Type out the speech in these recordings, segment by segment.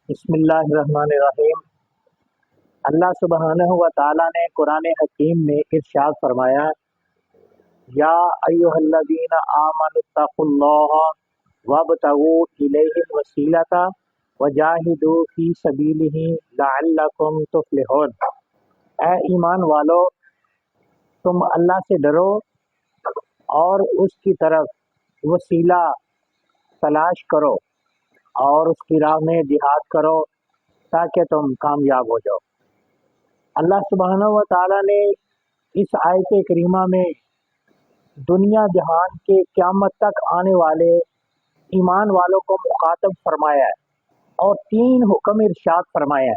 بسم اللہ الرحمن الرحیم۔ اللہ سبحانہ و تعالیٰ نے قرآن حکیم میں ارشاد فرمایا، یا ایھا الذین آمنوا اتقوا اللہ وابتغوا الیہ الوسیلۃ وجاہدوا فی سبیلہ لعلکم تفلحون۔ اے ایمان والو، تم اللہ سے ڈرو اور اس کی طرف وسیلہ تلاش کرو اور اس کی راہ میں جہاد کرو تاکہ تم کامیاب ہو جاؤ۔ اللہ سبحانہ و تعالیٰ نے اس آیت کریمہ میں دنیا جہان کے قیامت تک آنے والے ایمان والوں کو مخاطب فرمایا ہے اور 3 حکم ارشاد فرمایا ہے۔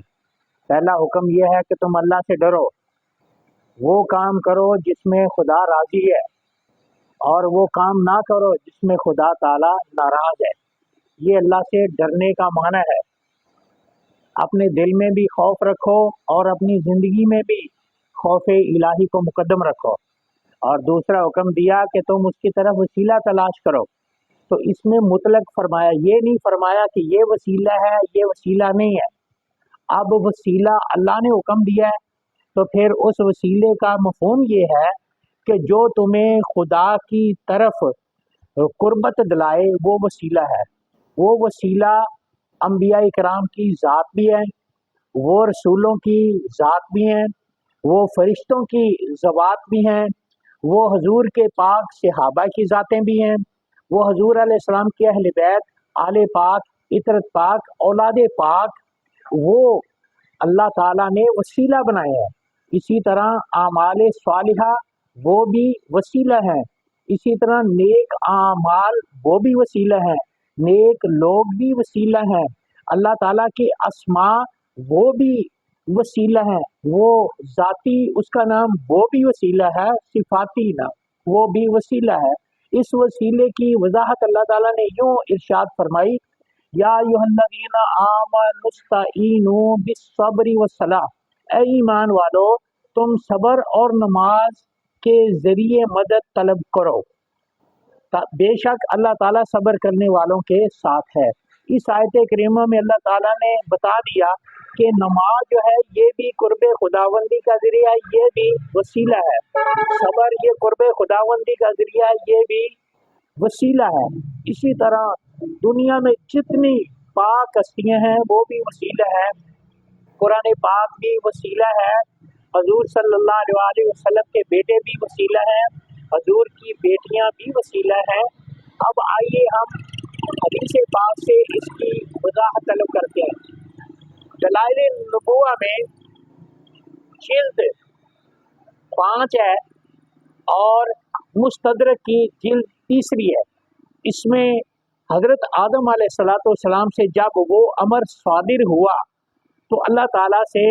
پہلا حکم یہ ہے کہ تم اللہ سے ڈرو، وہ کام کرو جس میں خدا راضی ہے اور وہ کام نہ کرو جس میں خدا تعالیٰ ناراض ہے۔ یہ اللہ سے ڈرنے کا معنی ہے۔ اپنے دل میں بھی خوف رکھو اور اپنی زندگی میں بھی خوف الہی کو مقدم رکھو۔ اور دوسرا حکم دیا کہ تم اس کی طرف وسیلہ تلاش کرو، تو اس میں مطلق فرمایا، یہ نہیں فرمایا کہ یہ وسیلہ ہے یہ وسیلہ نہیں ہے۔ اب وسیلہ اللہ نے حکم دیا ہے تو پھر اس وسیلے کا مفہوم یہ ہے کہ جو تمہیں خدا کی طرف قربت دلائے وہ وسیلہ ہے۔ وہ وسیلہ انبیاء کرام کی ذات بھی ہے، وہ رسولوں کی ذات بھی ہیں، وہ فرشتوں کی ذوات بھی ہیں، وہ حضور کے پاک صحابہ کی ذاتیں بھی ہیں، وہ حضور علیہ السلام کے اہل بیت، آل پاک، عطرت پاک، اولاد پاک، وہ اللہ تعالیٰ نے وسیلہ بنائے ہیں۔ اسی طرح اعمال صالحہ وہ بھی وسیلہ ہیں، اسی طرح نیک اعمال وہ بھی وسیلہ ہیں، نیک لوگ بھی وسیلہ ہیں، اللہ تعالیٰ کے اسماء وہ بھی وسیلہ ہیں، وہ ذاتی اس کا نام وہ بھی وسیلہ ہے، صفاتی نام وہ بھی وسیلہ ہے۔ اس وسیلے کی وضاحت اللہ تعالیٰ نے یوں ارشاد فرمائی، یا ایھا الذین آمنوا استعینوا بالصبر والصلاۃ، اے ایمان والو تم صبر اور نماز کے ذریعے مدد طلب کرو، بے شک اللہ تعالیٰ صبر کرنے والوں کے ساتھ ہے۔ اس آیت کریمہ میں اللہ تعالیٰ نے بتا دیا کہ نماز جو ہے یہ بھی قرب خداوندی کا ذریعہ ہے، یہ بھی وسیلہ ہے۔ صبر یہ قرب خداوندی کا ذریعہ ہے، یہ بھی وسیلہ ہے۔ اسی طرح دنیا میں جتنی پاک ہستیاں ہیں وہ بھی وسیلہ ہے، قرآن پاک بھی وسیلہ ہے، حضور صلی اللہ علیہ وسلم کے بیٹے بھی وسیلہ ہیں، حضور کی بیٹیاں بھی وسیلہ ہیں۔ اب آئیے ہم حدیث پاک سے اس کی وضاحت طلب کرتے ہیں۔ دلائل نبوہ میں جلد 5 ہے اور مستدرک کی جلد 3 ہے۔ اس میں حضرت آدم علیہ السلام سے جب وہ امر صادر ہوا تو اللہ تعالیٰ سے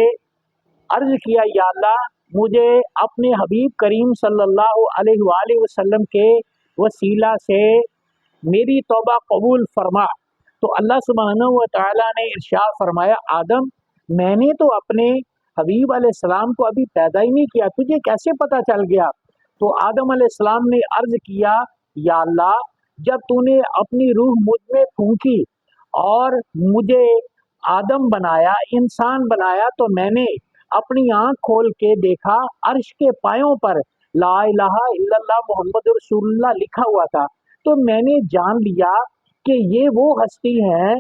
عرض کیا، یا اللہ مجھے اپنے حبیب کریم صلی اللہ علیہ وآلہ وسلم کے وسیلہ سے میری توبہ قبول فرما۔ تو اللہ سبحانہ و تعالیٰ نے ارشاد فرمایا، آدم میں نے تو اپنے حبیب علیہ السلام کو ابھی پیدا ہی نہیں کیا، تجھے کیسے پتہ چل گیا؟ تو آدم علیہ السلام نے عرض کیا، یا اللہ جب تو نے اپنی روح مجھ میں پھونکی اور مجھے آدم بنایا، انسان بنایا، تو میں نے اپنی آنکھ کھول کے دیکھا عرش کے پایوں پر لا الہ الا اللہ محمد رسول اللہ لکھا ہوا تھا، تو میں نے جان لیا کہ یہ وہ ہستی ہے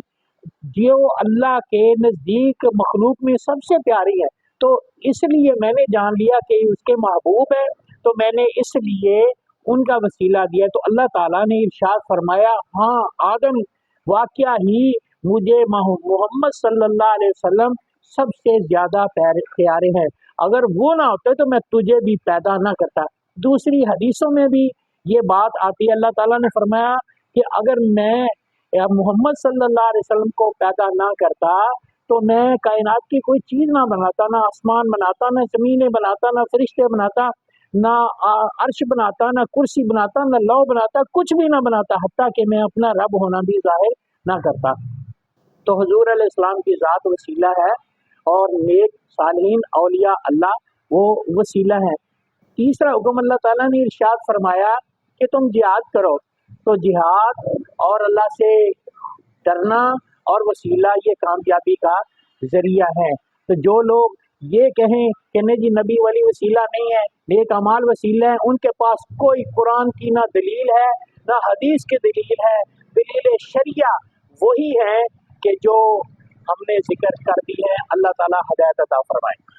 جو اللہ کے نزدیک مخلوق میں سب سے پیاری ہے، تو اس لیے میں نے جان لیا کہ اس کے محبوب ہے، تو میں نے اس لیے ان کا وسیلہ دیا۔ تو اللہ تعالیٰ نے ارشاد فرمایا، ہاں آدم واقعہ ہی مجھے محمد صلی اللہ علیہ وسلم سب سے زیادہ پیارے ہیں، اگر وہ نہ ہوتے تو میں تجھے بھی پیدا نہ کرتا۔ دوسری حدیثوں میں بھی یہ بات آتی ہے، اللہ تعالیٰ نے فرمایا کہ اگر میں محمد صلی اللہ علیہ وسلم کو پیدا نہ کرتا تو میں کائنات کی کوئی چیز نہ بناتا، نہ آسمان بناتا، نہ زمینیں بناتا، نہ فرشتے بناتا، نہ عرش بناتا، نہ کرسی بناتا، نہ لوح بناتا، کچھ بھی نہ بناتا، حتیٰ کہ میں اپنا رب ہونا بھی ظاہر نہ کرتا۔ تو حضور علیہ السلام کی ذات وسیلہ ہے اور نیک صالحین اولیاء اللہ وہ وسیلہ ہیں۔ تیسرا حکم اللہ تعالیٰ نے ارشاد فرمایا کہ تم جہاد کرو، تو جہاد اور اللہ سے ڈرنا اور وسیلہ یہ کامیابی کا ذریعہ ہے۔ تو جو لوگ یہ کہیں کہ نہیں جی نبی ولی وسیلہ نہیں ہے، نیک اعمال وسیلہ ہے، ان کے پاس کوئی قرآن کی نہ دلیل ہے نہ حدیث کی دلیل ہے۔ دلیل شریعہ وہی ہے کہ جو ہم نے ذکر کر دی ہے۔ اللہ تعالی ہدایت عطا فرمائے۔